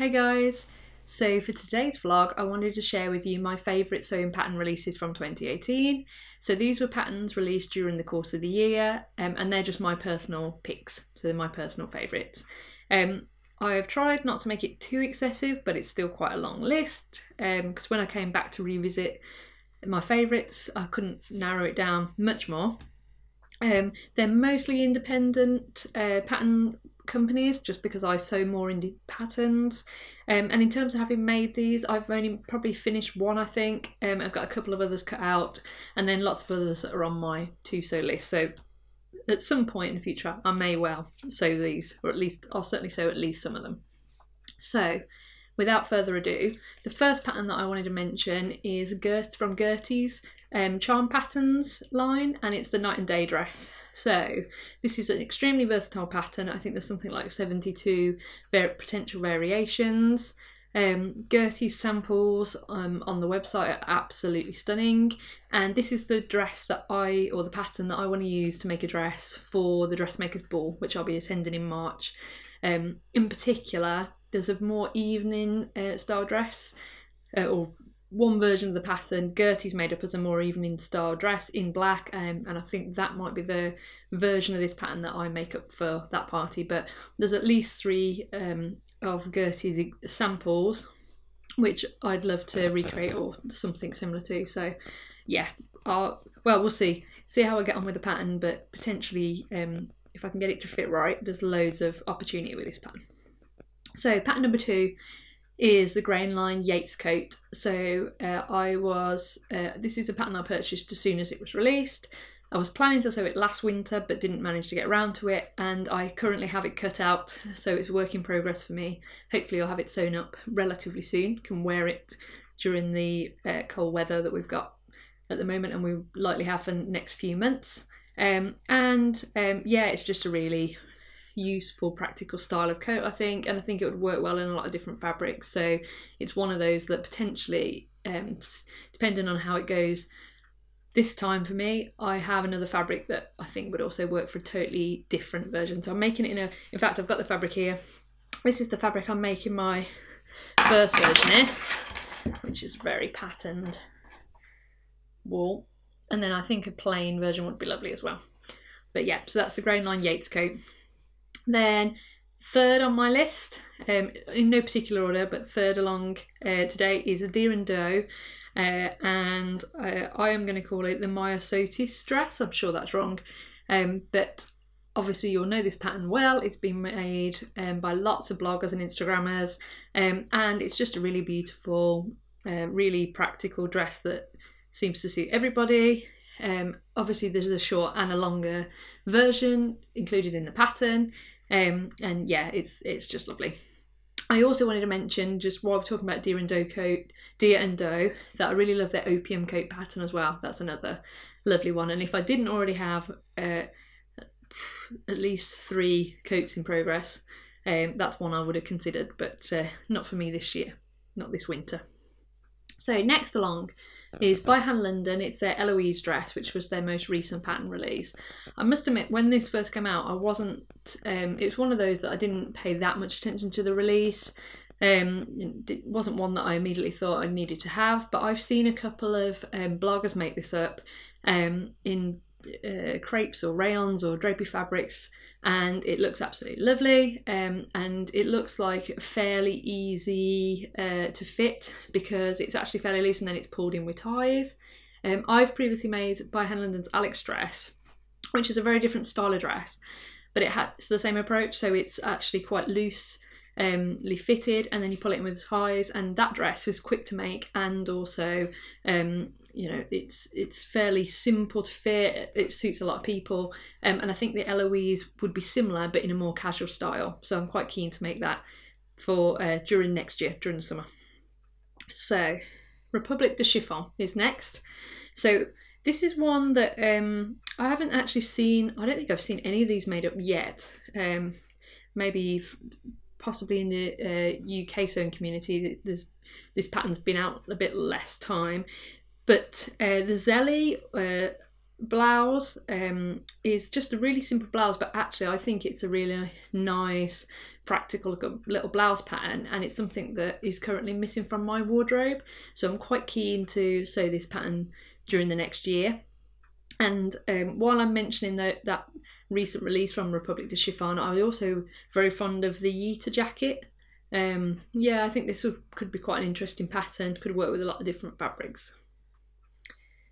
Hey guys! So for today's vlog I wanted to share with you my favourite sewing pattern releases from 2018. So these were patterns released during the course of the year and they're just my personal picks, so they're my personal favourites. I have tried not to make it too excessive, but it's still quite a long list because when I came back to revisit my favourites I couldn't narrow it down much more. They're mostly independent pattern companies just because I sew more indie patterns, and in terms of having made these I've only probably finished one, I think. I've got a couple of others cut out and then lots of others that are on my to sew list, so at some point in the future I may well sew these, or at least I'll certainly sew at least some of them. So without further ado, the first pattern that I wanted to mention is from Gerties Charm Patterns line, and it's the Night and Day dress. So this is an extremely versatile pattern. I think there's something like 72 potential variations. Gerties samples on the website are absolutely stunning, and this is the dress that or the pattern that I want to use to make a dress for the Dressmakers Ball, which I'll be attending in March. In particular, there's a more evening style dress, or one version of the pattern Gertie's made up as a more evening style dress in black, and I think that might be the version of this pattern that I make up for that party. But there's at least 3 of Gertie's samples which I'd love to recreate or something similar to. So yeah, well, we'll see how I get on with the pattern, but potentially if I can get it to fit right, there's loads of opportunity with this pattern. So pattern number 2 is the Grainline Yates coat. So this is a pattern I purchased as soon as it was released. I was planning to sew it last winter but didn't manage to get around to it, and I currently have it cut out, so it's work in progress for me. Hopefully I'll have it sewn up relatively soon, can wear it during the cold weather that we've got at the moment and we likely have for the next few months. Yeah, it's just a really useful, practical style of coat, I think, and I think it would work well in a lot of different fabrics. So it's one of those that potentially, depending on how it goes this time for me, I have another fabric that I think would also work for a totally different version. So I'm making it in fact I've got the fabric here. This is the fabric I'm making my first version in, which is very patterned wool, and then I think a plain version would be lovely as well. But yeah, so that's the Grainline Yates coat. Then third on my list, in no particular order, but third along today, is a Deer and Doe, and I am going to call it the Myosotis dress. I'm sure that's wrong, but obviously you'll know this pattern well. It's been made by lots of bloggers and Instagrammers, and it's just a really beautiful, really practical dress that seems to suit everybody. Obviously there's a short and a longer version included in the pattern, and yeah, it's just lovely. I also wanted to mention, just while we're talking about Deer and Doe, that I really love their opium coat pattern as well. That's another lovely one, and if I didn't already have at least 3 coats in progress, that's one I would have considered, but not for me this year, not this winter. So next along is by Hand London. It's their Eloise Dress, which was their most recent pattern release. I must admit, when this first came out, I wasn't, it was one of those that I didn't pay that much attention to the release. It wasn't one that I immediately thought I needed to have, but I've seen a couple of bloggers make this up in crepes or rayons or drapey fabrics, and it looks absolutely lovely, and it looks like fairly easy to fit because it's actually fairly loose and then it's pulled in with ties. I've previously made by Hand London's Alex dress, which is a very different style of dress, but it's the same approach, so it's actually quite loosely fitted and then you pull it in with ties, and that dress was quick to make, and also you know, it's fairly simple to fit. It suits a lot of people, and I think the Eloise would be similar but in a more casual style, so I'm quite keen to make that for during next year, during the summer. So Republic de Chiffon is next. So this is one that I haven't actually seen. I don't think I've seen any of these made up yet. Maybe possibly in the UK sewing community, this pattern's been out a bit less time. But the Zelly blouse is just a really simple blouse, but actually I think it's a really nice practical little blouse pattern, and it's something that is currently missing from my wardrobe, so I'm quite keen to sew this pattern during the next year. And while I'm mentioning that recent release from Republic de Chiffon, I'm also very fond of the Yates jacket. Yeah, I think this could be quite an interesting pattern, could work with a lot of different fabrics.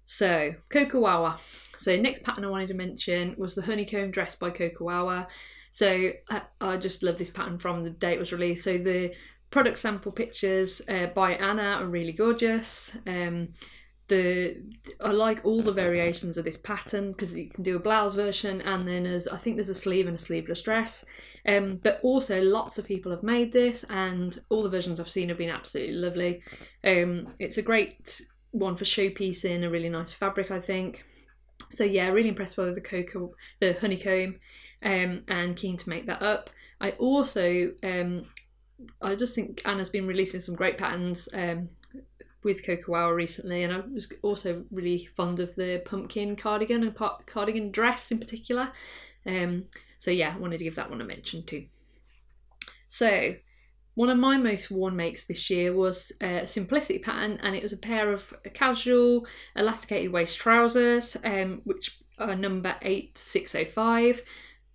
So, Coco Wawa. So next pattern I wanted to mention was the Honeycomb Dress by Coco Wawa. So I just love this pattern from the day it was released. So the product sample pictures by Anna are really gorgeous. I like all the variations of this pattern because you can do a blouse version, and then I think there's a sleeve and a sleeveless dress. But also lots of people have made this, and all the versions I've seen have been absolutely lovely. It's a great one for showpiecing, a really nice fabric, I think. So yeah, really impressed by the honeycomb, and keen to make that up. I also, I just think Anna's been releasing some great patterns with Coco Wawa recently, and I was also really fond of the pumpkin cardigan and cardigan dress in particular. So yeah, I wanted to give that one a mention too. So one of my most worn makes this year was a Simplicity pattern, and it was a pair of casual elasticated waist trousers, which are number 8605.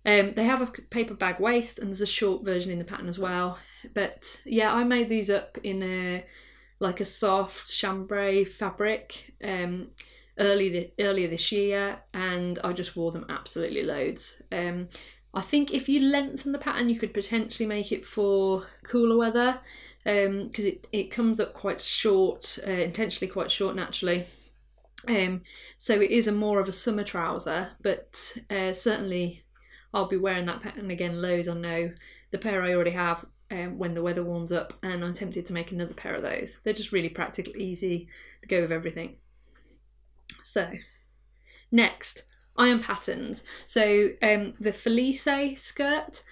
They have a paper bag waist, and there's a short version in the pattern as well. But yeah, I made these up in a soft chambray fabric earlier this year, and I just wore them absolutely loads. I think if you lengthen the pattern, you could potentially make it for cooler weather, because it comes up quite short, intentionally quite short naturally. So it is more of a summer trouser, but certainly I'll be wearing that pattern again loads. I know the pair I already have when the weather warms up, and I'm tempted to make another pair of those. They're just really practical, easy to go with everything. So next, iron patterns. So the Felix Skirt,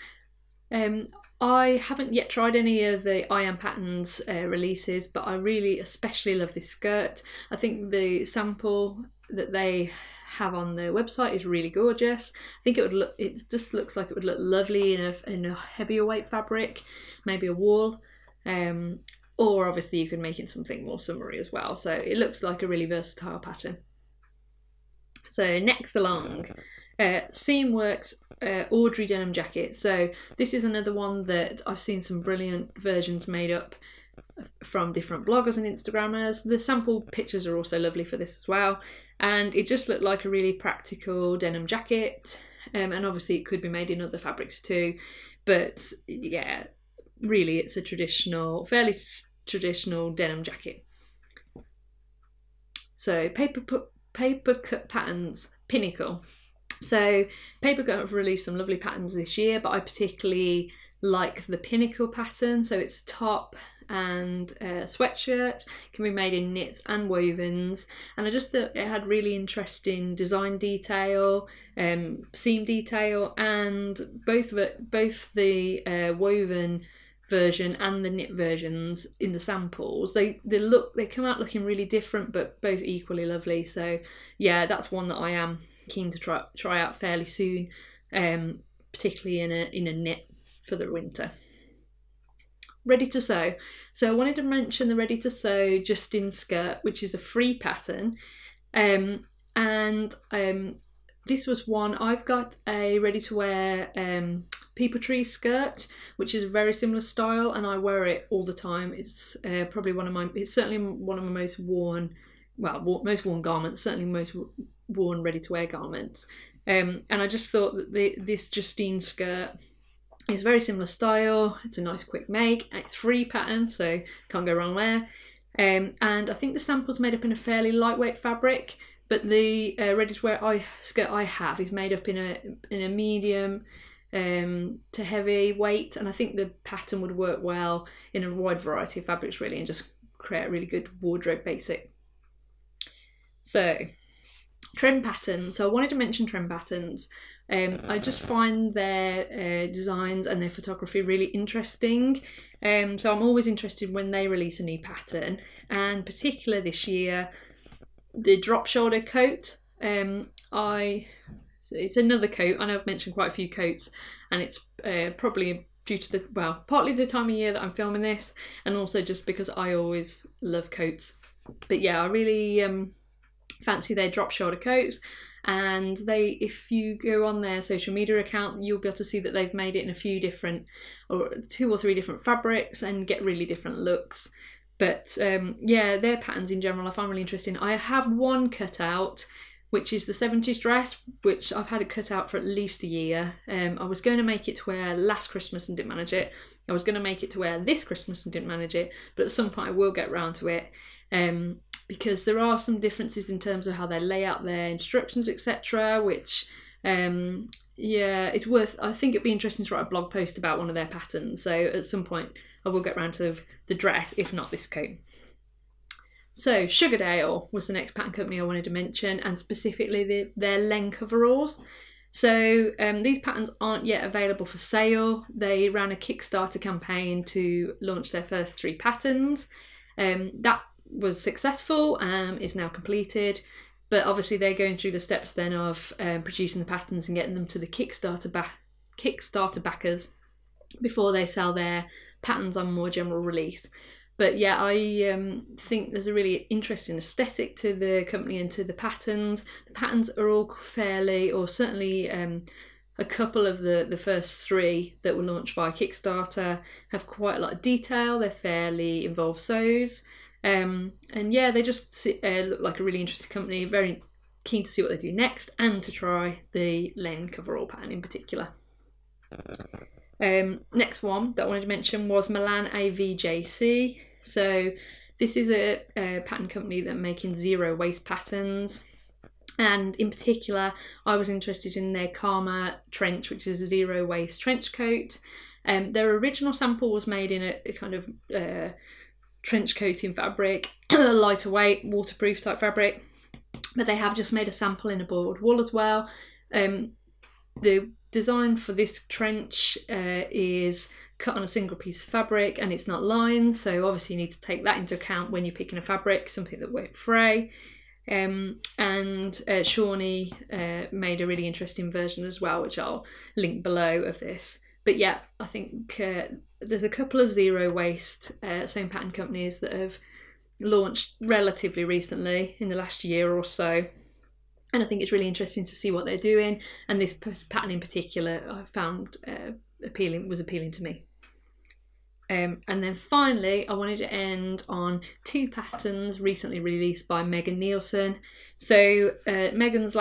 I haven't yet tried any of the iron patterns releases, but I really especially love this skirt. I think the sample that they have on their website is really gorgeous. I think it just looks like it would look lovely in a heavier weight fabric, maybe a wool, or obviously you could make it something more summery as well. So it looks like a really versatile pattern. So next along, Seamworks Audrey denim jacket. So this is another one that I've seen some brilliant versions made up from different bloggers and Instagrammers. The sample pictures are also lovely for this as well, and it just looked like a really practical denim jacket, and obviously it could be made in other fabrics too, but yeah, really it's a fairly traditional denim jacket. So paper cut patterns, Pinnacle. So Paper Cut have released some lovely patterns this year, but I particularly like the Pinnacle pattern. So it's a top and a sweatshirt, can be made in knits and wovens, and I just thought it had really interesting design detail, seam detail, and both the woven version and the knit versions in the samples, they come out looking really different, but both equally lovely. So yeah, that's one that I am keen to try out fairly soon, particularly in a knit for the winter. Ready to sew. So I wanted to mention the Ready to Sew Justin skirt, which is a free pattern, and this was one. I've got a ready to wear Peeper Tree skirt, which is a very similar style, and I wear it all the time. It's probably it's certainly one of my most worn, most worn garments, certainly most worn ready to wear garments. And I just thought that this Justine skirt is very similar style. It's a nice quick make. It's free pattern, so can't go wrong there. And I think the sample's made up in a fairly lightweight fabric, but the ready to wear skirt I have is made up in a medium to heavy weight, and I think the pattern would work well in a wide variety of fabrics really, and just create a really good wardrobe basic. So trend patterns. So I wanted to mention trend patterns. I just find their designs and their photography really interesting. So I'm always interested when they release a new pattern, and particularly this year, the drop shoulder coat. it's another coat. I know I've mentioned quite a few coats, and it's probably due to partly the time of year that I'm filming this, and also just because I always love coats. But yeah, I really fancy their drop shoulder coats, and if you go on their social media account, you'll be able to see that they've made it in a few different, or 2 or 3 different fabrics, and get really different looks. But yeah, their patterns in general I find really interesting. I have one cut out, which is the 70s dress, which I've had it cut out for at least a year. I was going to make it to wear last Christmas and didn't manage it. I was going to make it to wear this Christmas and didn't manage it, but at some point I will get round to it, because there are some differences in terms of how they lay out their instructions, etc., which yeah, it's worth, I think it'd be interesting to write a blog post about one of their patterns, so at some point I will get round to the dress, if not this coat. So Sugardale was the next pattern company I wanted to mention, and specifically their Len coveralls. So these patterns aren't yet available for sale. They ran a Kickstarter campaign to launch their first 3 patterns. That was successful, is now completed, but obviously they're going through the steps then of producing the patterns and getting them to the Kickstarter backers before they sell their patterns on more general release. But yeah, I think there's a really interesting aesthetic to the company and to the patterns. The patterns are all fairly, or certainly a couple of the first 3 that were launched via Kickstarter have quite a lot of detail. They're fairly involved sews. And yeah, they just look like a really interesting company. Very keen to see what they do next, and to try the Len coverall pattern in particular. Next one that I wanted to mention was Milan IV JC. So this is a pattern company that are making zero waste patterns, and in particular I was interested in their Karma trench, which is a zero waste trench coat. Their original sample was made in a kind of trench coating fabric, lighter weight, waterproof type fabric, but they have just made a sample in a board wool as well. The design for this trench is cut on a single piece of fabric, and it's not lined, so obviously you need to take that into account when you're picking a fabric, something that won't fray. Shawnee made a really interesting version as well, which I'll link below of this. But yeah, I think there's a couple of zero waste sewing pattern companies that have launched relatively recently in the last year or so, and I think it's really interesting to see what they're doing, and this pattern in particular I found was appealing to me. And then finally I wanted to end on 2 patterns recently released by Megan Nielsen. So Megan's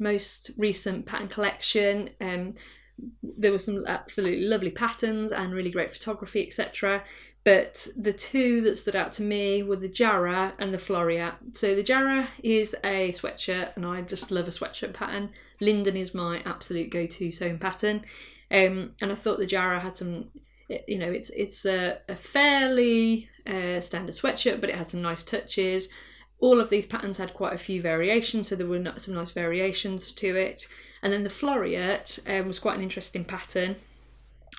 most recent pattern collection, there were some absolutely lovely patterns and really great photography, etc. But the 2 that stood out to me were the Jarrah and the Floria. So the Jarrah is a sweatshirt, and I just love a sweatshirt pattern. Linden is my absolute go-to sewing pattern. And I thought the Jarrah had some, you know, it's a fairly standard sweatshirt, but it had some nice touches. All of these patterns had quite a few variations, so there were some nice variations to it. And then the Floriat was quite an interesting pattern,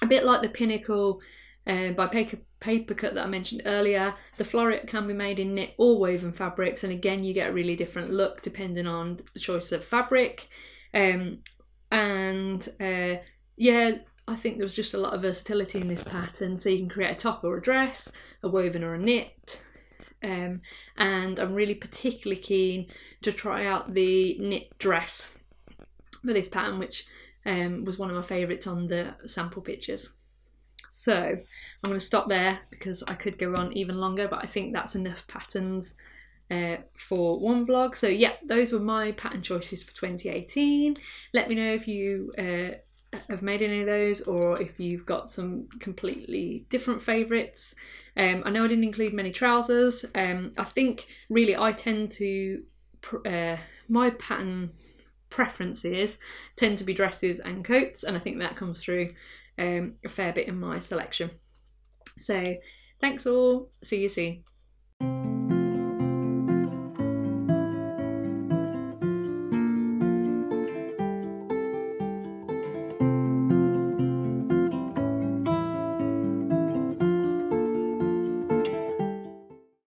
a bit like the Pinnacle by paper cut that I mentioned earlier. The Floriat can be made in knit or woven fabrics, and again you get a really different look depending on the choice of fabric. Yeah, I think there was just a lot of versatility in this pattern, so you can create a top or a dress, a woven or a knit. And I'm really particularly keen to try out the knit dress for this pattern, which was one of my favourites on the sample pictures. So I'm going to stop there because I could go on even longer, but I think that's enough patterns for one vlog. So yeah, those were my pattern choices for 2018. Let me know if you have made any of those, or if you've got some completely different favourites. I know I didn't include many trousers. I think really I tend to, my pattern preferences tend to be dresses and coats, and I think that comes through a fair bit in my selection. So thanks all, see you soon.